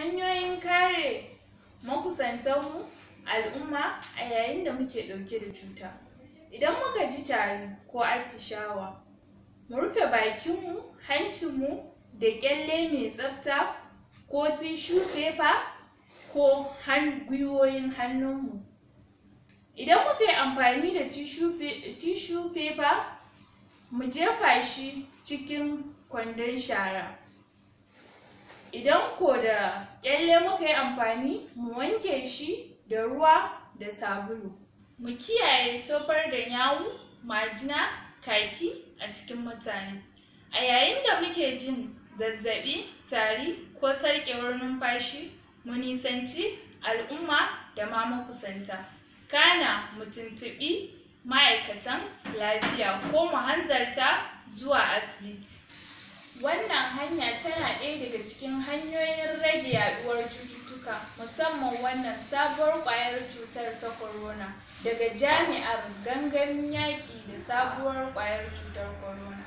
Hanyoyin kare makusantanmu al'umma a yayin da muke ɗauke da cuta. Idan muka ji tari ko atishawa, mu rufe bakinmu, hancinmu da ƙyalle mai tsafta ko tissue paper ko gwiwoyin hannunmu. Idan muka yi amfani da tissue paper, mu jefa shi cikin kwandon shara. Idan ko da ƙyalle muka yi amfani, mu wanke shi da ruwa da sabulu. Mu kiyaye tofar da yawu, majina, kaki a cikin mutane. A yayin da muke jin zazzaɓi, tari ko sarƙewar numfashi, mu nisanci al'umma da ma makusanta. Kana mu tuntuɓi ma'aikatan lafiya ko mu hanzarta zuwa asibiti. Wannan hanya tana ɗaya daga cikin hanyoyin rage yaɗuwar cututtuka, musamman wannan sabuwar ƙwayar cutar ta corona, daga Jami'ar Gangamin Yaƙi da Sabuwar Ƙwayar Cutar Corona.